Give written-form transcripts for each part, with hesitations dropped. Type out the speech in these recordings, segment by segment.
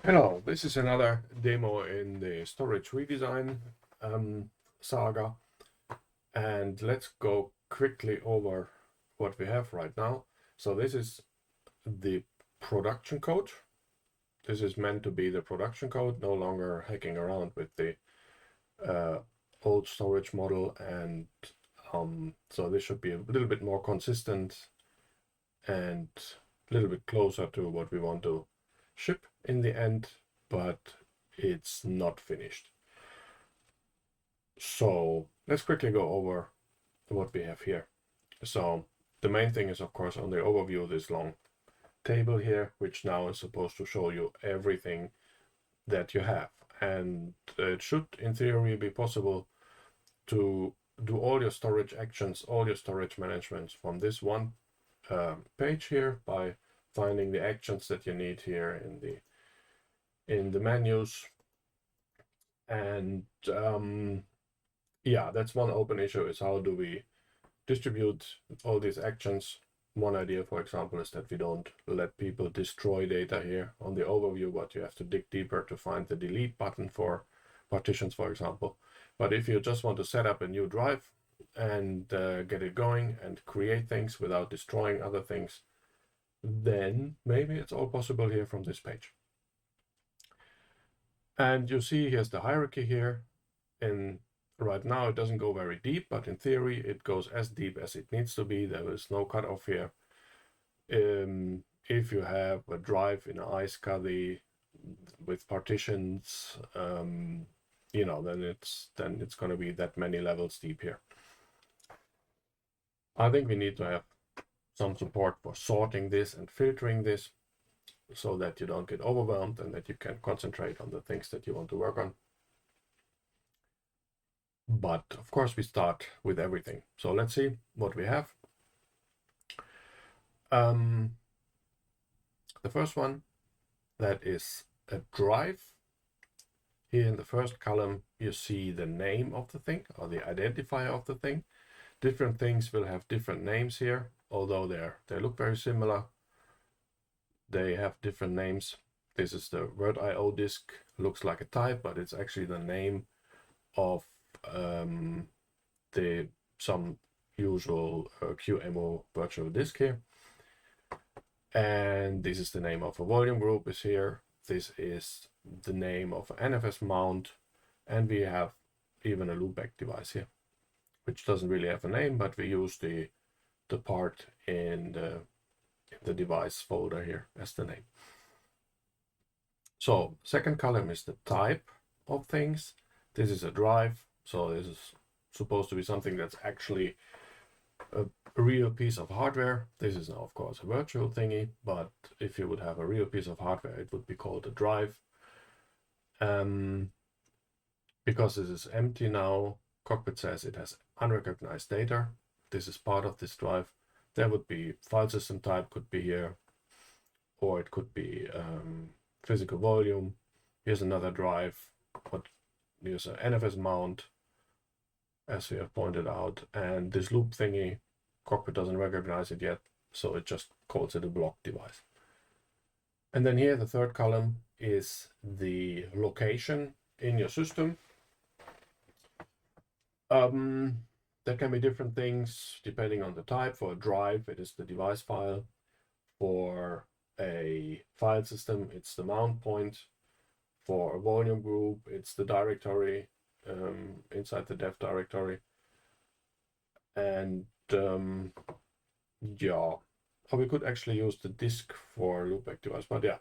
Hello, this is another demo in the storage redesign saga, and let's go quickly over what we have right now. So this is the production code. This is meant to be the production code, no longer hacking around with the uh, old storage model, and so this should be a little bit more consistent and a little bit closer to what we want to ship in the end, but it's not finished. So let's quickly go over what we have here. So the main thing is, of course, on the overview, this long table here, which now is supposed to show you everything that you have. And it should, in theory, be possible to do all your storage actions, all your storage management from this one page here by finding the actions that you need here in the menus. And yeah, that's one open issue, is how do we distribute all these actions. One idea, for example, is that we don't let people destroy data here on the overview, but you have to dig deeper to find the delete button for partitions, for example. But if you just want to set up a new drive and get it going and create things without destroying other things, then maybe it's all possible here from this page. And you see here's the hierarchy here. And right now it doesn't go very deep, but in theory it goes as deep as it needs to be. There is no cutoff here. If you have a drive in an iSCSI with partitions, then it's going to be that many levels deep here. I think we need to have some support for sorting this and filtering this so that you don't get overwhelmed and that you can concentrate on the things that you want to work on. But of course we start with everything. So let's see what we have. The first one, that is a drive. Here in the first column, you see the name of the thing, or the identifier of the thing. Different things will have different names here, although they look very similar. They have different names. This is the Word I/O disk. Looks like a type, but it's actually the name of some usual QEMU virtual disk here. And this is the name of a volume group is here. This is the name of an NFS mount, and we have even a loopback device here, which doesn't really have a name, but we use the part in the device folder here as the name. So second column is the type of things. This is a drive, so this is supposed to be something that's actually a real piece of hardware. This is now, of course, a virtual thingy, but if you would have a real piece of hardware, it would be called a drive. Because this is empty now, Cockpit says it has unrecognized data. This is part of this drive. There would be file system type, could be here, or it could be physical volume. Here's another drive, but here's an NFS mount, as we have pointed out, and this loop thingy, Cockpit doesn't recognize it yet, so it just calls it a block device. And then here, the third column is the location in your system. There can be different things depending on the type. For a drive, it is the device file. For a file system, it's the mount point. For a volume group, it's the directory inside the dev directory. And yeah, we could actually use the disk for loopback device, but yeah.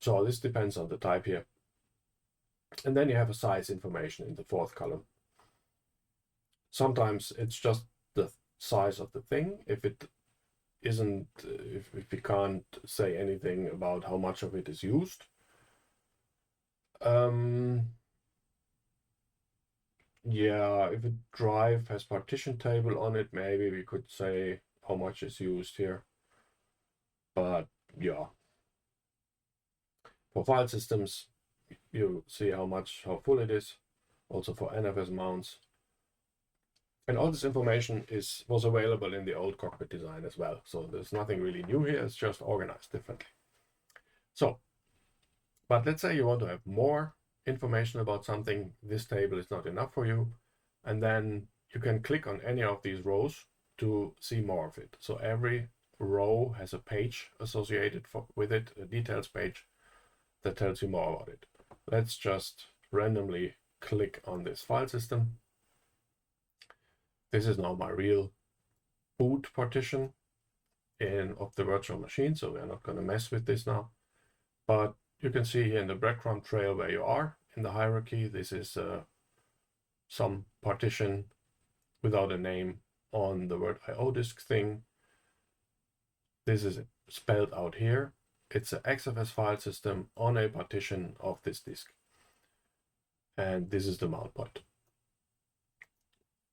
So this depends on the type here. And then you have a size information in the fourth column. Sometimes it's just the size of the thing. If it isn't, if we can't say anything about how much of it is used. Yeah, if a drive has partition table on it, maybe we could say how much is used here. But yeah, for file systems, you see how full it is. Also for NFS mounts. And all this information was available in the old Cockpit design as well. So there's nothing really new here. It's just organized differently. So But let's say you want to have more information about something, this table is not enough for you, and then you can click on any of these rows to see more of it. So every row has a page associated with it, a details page that tells you more about it. Let's just randomly click on this file system. This is now my real boot partition of the virtual machine, so we're not going to mess with this now. But you can see here in the breadcrumb trail where you are in the hierarchy. This is some partition without a name on the Word I/O disk thing. This is spelled out here. It's an XFS file system on a partition of this disk. And this is the mount point.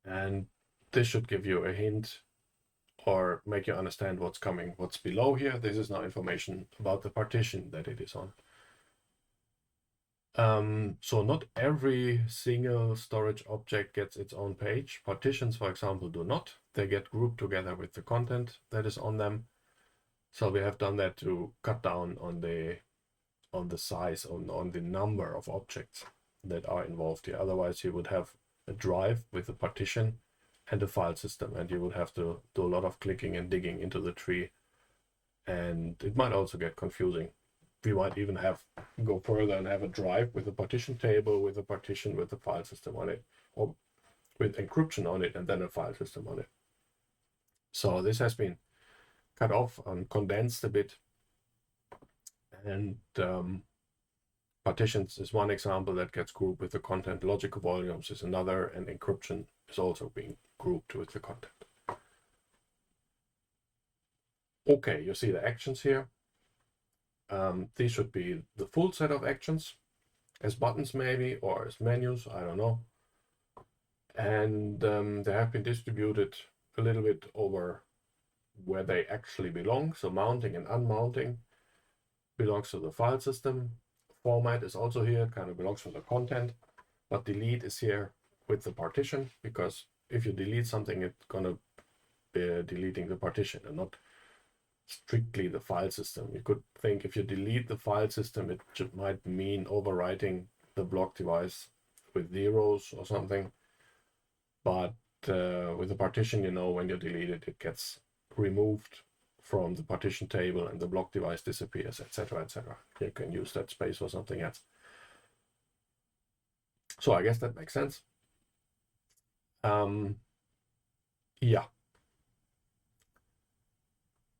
And this should give you a hint or make you understand what's coming, what's below here. This is now information about the partition that it is on. So not every single storage object gets its own page. Partitions, for example, do not. They get grouped together with the content that is on them. So we have done that to cut down on the size, on the number of objects that are involved here. Otherwise, you would have a drive with a partition and a file system, and you would have to do a lot of clicking and digging into the tree, and it might also get confusing. We might even go further and have a drive with a partition table, with a partition with a file system on it, or with encryption on it and then a file system on it. So this has been cut off and condensed a bit. And partitions is one example that gets grouped with the content. Logical volumes is another, and encryption is also being grouped with the content. Okay, you see the actions here. These should be the full set of actions as buttons maybe, or as menus, I don't know. And they have been distributed a little bit over where they actually belong. So mounting and unmounting belongs to the file system. Format is also here, it kind of belongs to the content, but delete is here with the partition, because if you delete something, it's gonna be deleting the partition and not strictly the file system. You could think if you delete the file system, it might mean overwriting the block device with zeros or something. But with the partition, you know, when you delete it, it gets removed from the partition table and the block device disappears, etc., etc. You can use that space for something else. So I guess that makes sense. Yeah.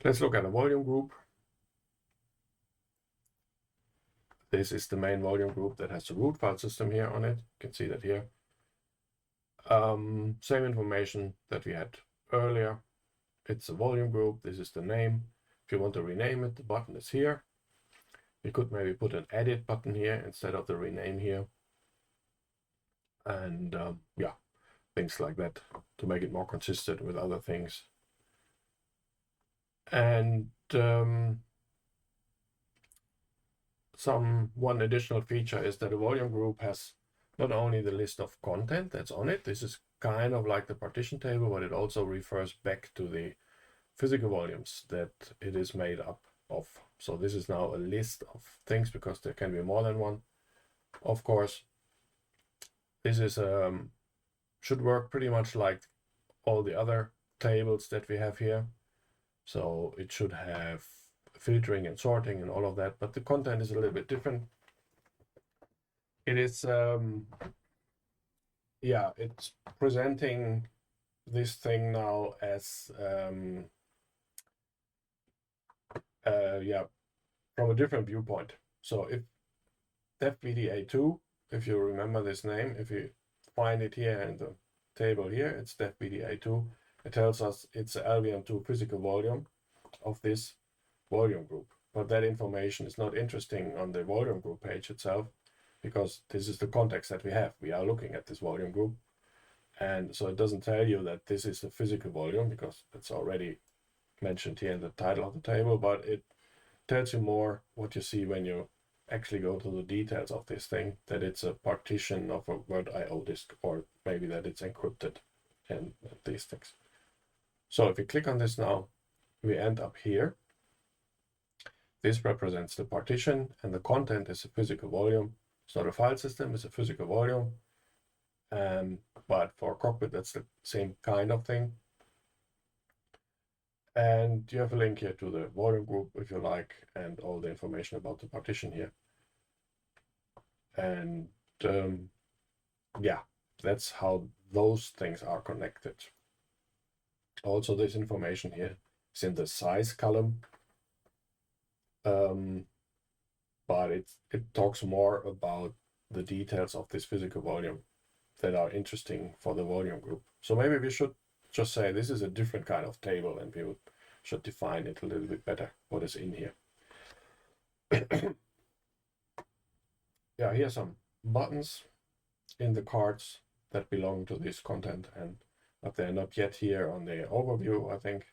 Let's look at a volume group. This is the main volume group that has the root file system here on it. You can see that here. Same information that we had earlier. It's a volume group. This is the name. If you want to rename it, the button is here. You could maybe put an edit button here instead of the rename here. And yeah, things like that to make it more consistent with other things. And one additional feature is that a volume group has not only the list of content that's on it. This is kind of like the partition table, but it also refers back to the physical volumes that it is made up of. So this is now a list of things, because there can be more than one, of course. This is should work pretty much like all the other tables that we have here. So it should have filtering and sorting and all of that, but the content is a little bit different. It is, yeah, it's presenting this thing now as, yeah, from a different viewpoint. So if DevBDA2, if you remember this name, if you find it here in the table here, it's DevBDA2. It tells us it's a LVM2 physical volume of this volume group. But that information is not interesting on the volume group page itself, because this is the context that we have. We are looking at this volume group. And so it doesn't tell you that this is a physical volume, because it's already mentioned here in the title of the table, but it tells you more what you see when you actually go to the details of this thing, that it's a partition of a Word I/O disk, or maybe that it's encrypted and these things. So if we click on this now, we end up here. This represents the partition, and the content is a physical volume. So the file system is a physical volume, but for Cockpit, that's the same kind of thing. And you have a link here to the volume group if you like, and all the information about the partition here. And yeah, that's how those things are connected. Also, this information here is in the size column, but it talks more about the details of this physical volume that are interesting for the volume group. So maybe we should just say this is a different kind of table, and we should define it a little bit better, what is in here. Yeah, here are some buttons in the cards that belong to this content, but they're not yet here on the overview, I think.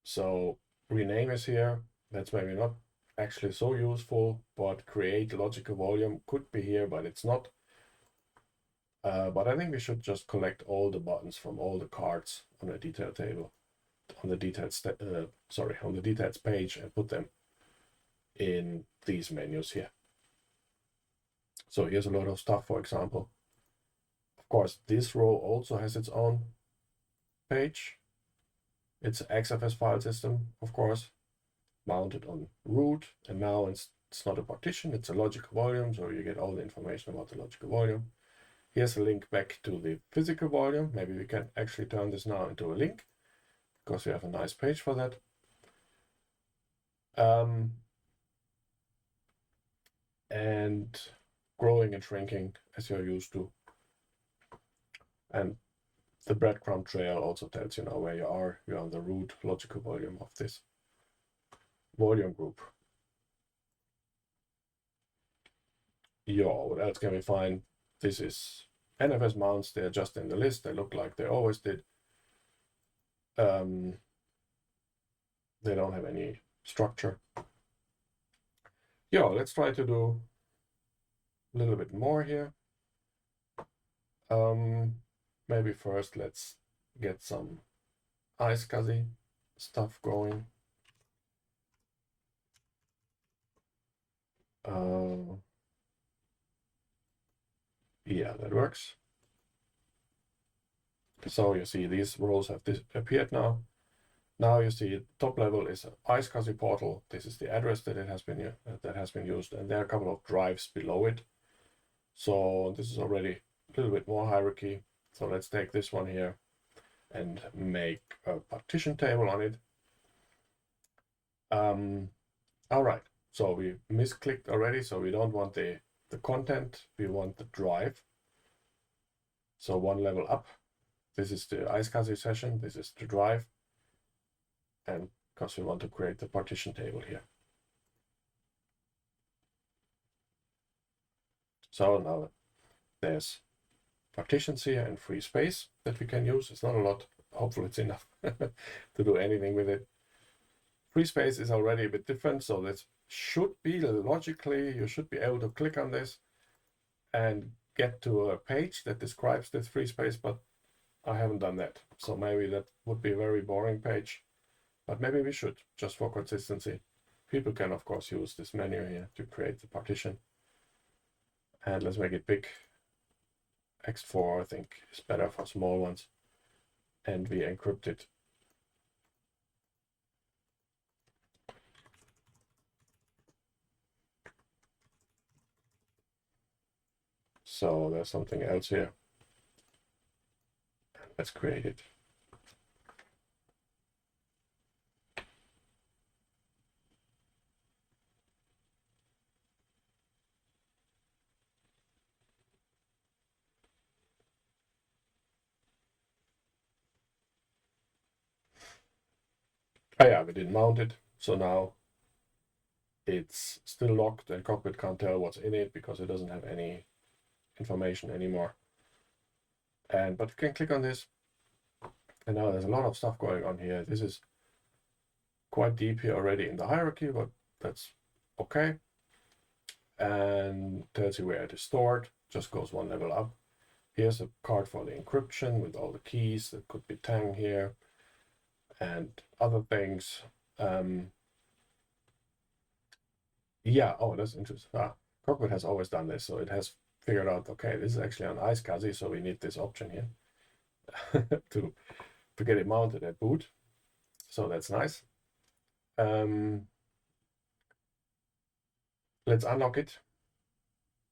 So rename is here. That's maybe not actually so useful, but create logical volume could be here, but it's not. But I think we should just collect all the buttons from all the cards on a detail table, on the details, on the details page, and put them in these menus here. So here's a lot of stuff, for example. Of course, this row also has its own page. It's an XFS file system, of course, mounted on root, and now it's not a partition, it's a logical volume, so you get all the information about the logical volume. Here's a link back to the physical volume. Maybe we can actually turn this now into a link, because we have a nice page for that. And growing and shrinking as you're used to. And the breadcrumb trail also tells you now where you are. You're on the root logical volume of this volume group. What else can we find? This is NFS mounts. They're just in the list. They look like they always did. They don't have any structure. Let's try to do a little bit more here. Maybe first let's get some iSCSI stuff going. Yeah, that works. So you see these rows have appeared now. Now you see top level is an iSCSI portal. This is the address that has been used, and there are a couple of drives below it. So this is already a little bit more hierarchy. So let's take this one here and make a partition table on it. All right, so we misclicked already, so we don't want the content, we want the drive. So one level up, this is the iSCSI session, this is the drive, and because we want to create the partition table here. So now there's partitions here and free space that we can use. It's not a lot, hopefully it's enough to do anything with it. Free space is already a bit different, so that should be logically, you should be able to click on this and get to a page that describes this free space, but I haven't done that. So maybe that would be a very boring page, but maybe we should, just for consistency. People can, of course, use this menu here to create the partition. And let's make it big. X4, I think, is better for small ones. And we encrypt it. So there's something else here. Let's create it. Oh yeah, we didn't mount it. So now it's still locked and Cockpit can't tell what's in it because it doesn't have any information anymore. But you can click on this, and now there's a lot of stuff going on here. This is quite deep here already in the hierarchy, but that's okay. And tells you where it is stored, just goes one level up. Here's a card for the encryption with all the keys. That could be Tang here and other things. Yeah, oh, that's interesting. Cockpit has always done this, so it has figured out, okay, this is actually an iSCSI, so we need this option here to get it mounted at boot. So that's nice. Let's unlock it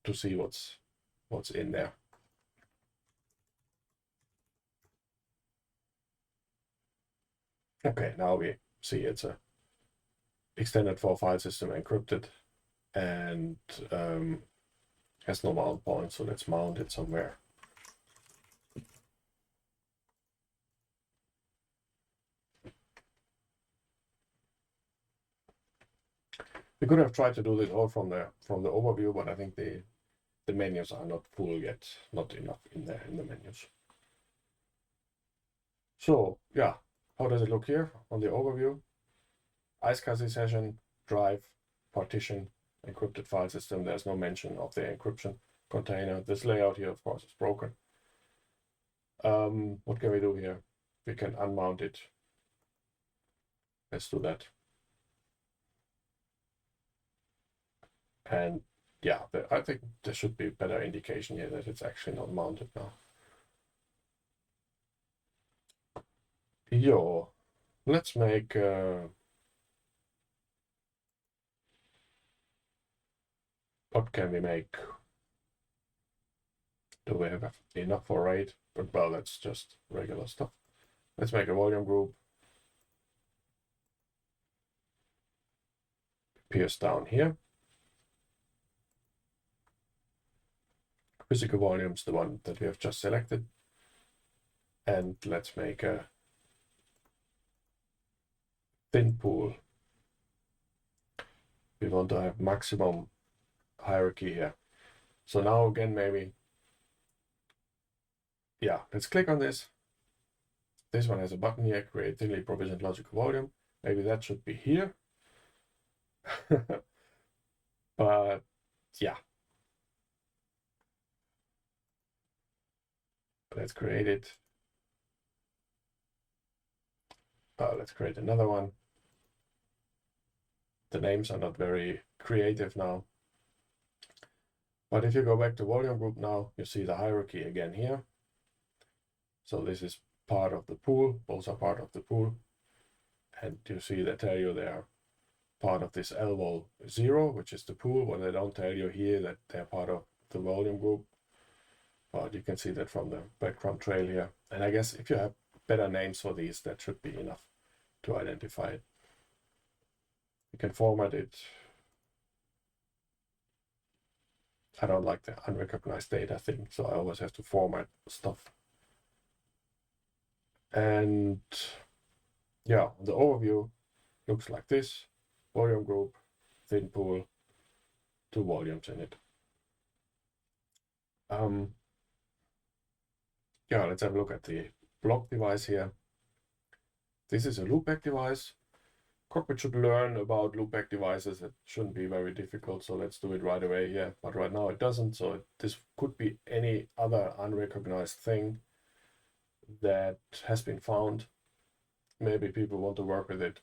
to see what's in there. Okay, now we see it's a extended for file system encrypted and has no mount point, so let's mount it somewhere. We could have tried to do this all from the overview, but I think the menus are not full yet, not enough in there in the menus. So yeah, how does it look here on the overview? iSCSI session, drive, partition, encrypted file system. There's no mention of the encryption container. This layout here, of course, is broken. What can we do here? We can unmount it. Let's do that. And yeah, I think there should be better indication here that it's actually not mounted now. Yo, let's make what can we make? Do we have enough for RAID? But well, that's just regular stuff. Let's make a volume group. Appears down here. Physical volumes, the one that we have just selected. And let's make a thin pool. We want to have maximum hierarchy here. So now again, maybe, yeah, let's click on this. This one has a button here, create thinly provisioned logical volume. Maybe that should be here. But yeah, let's create it. Let's create another one. The names are not very creative now. But if you go back to volume group now, you see the hierarchy again here. So this is part of the pool. Both are part of the pool. And you see they tell you they are part of this LVOL 0, which is the pool, but they don't tell you here that they're part of the volume group. But you can see that from the background trail here. And I guess if you have better names for these, that should be enough to identify it. You can format it. I don't like the unrecognized data thing, so I always have to format stuff. And yeah, the overview looks like this. Volume group, thin pool, 2 volumes in it. Yeah, let's have a look at the block device here. This is a loopback device. Cockpit should learn about loopback devices. It shouldn't be very difficult, so let's do it right away here. But right now it doesn't, so this could be any other unrecognized thing that has been found. Maybe people want to work with it,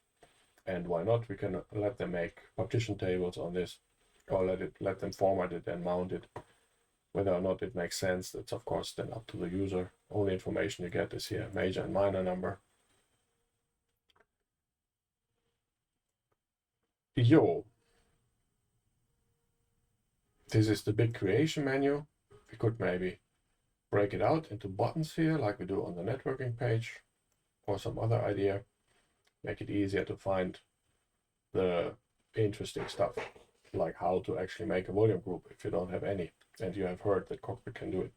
and why not? We can let them make partition tables on this, or let them format it and mount it. Whether or not it makes sense, that's of course then up to the user. Only information you get is here, major and minor number. Yo, this is the big creation menu. We could maybe break it out into buttons here, like we do on the networking page, or some other idea. Make it easier to find the interesting stuff, like how to actually make a volume group if you don't have any, and you have heard that Cockpit can do it.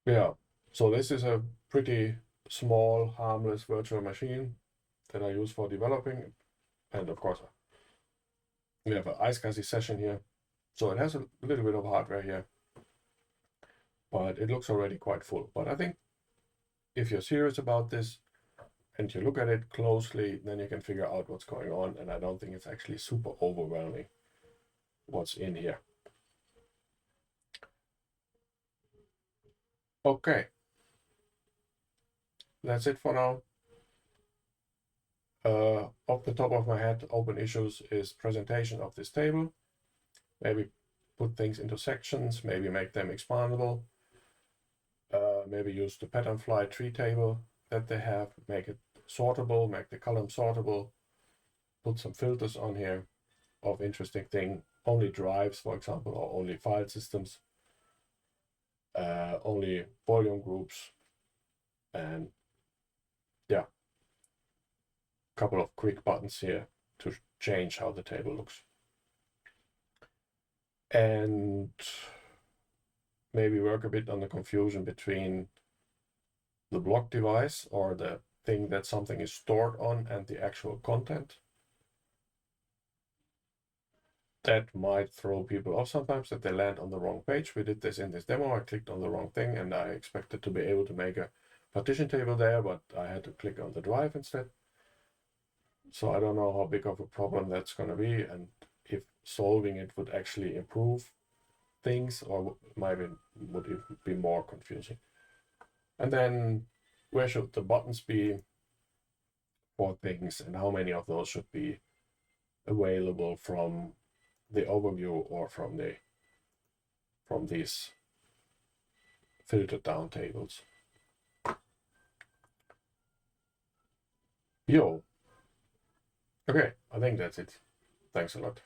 Yeah, so this is a pretty small, harmless virtual machine that I use for developing. And of course, we have an iSCSI session here. So it has a little bit of hardware here, but it looks already quite full. But I think if you're serious about this and you look at it closely, then you can figure out what's going on. And I don't think it's actually super overwhelming what's in here. Okay, that's it for now. Off the top of my head, open issues is presentation of this table. Maybe put things into sections, maybe make them expandable. Maybe use the pattern fly tree table that they have, make it sortable, make the column sortable, put some filters on here of interesting thing, only drives, for example, or only file systems, only volume groups, and yeah, couple of quick buttons here to change how the table looks. And maybe work a bit on the confusion between the block device or the thing that something is stored on and the actual content. That might throw people off sometimes, that they land on the wrong page. We did this in this demo. I clicked on the wrong thing and I expected to be able to make a partition table there, but I had to click on the drive instead. So I don't know how big of a problem that's going to be and if solving it would actually improve things or maybe would it be more confusing. And then where should the buttons be for things and how many of those should be available from the overview or from these filtered down tables. Yo. Okay, I think that's it. Thanks a lot.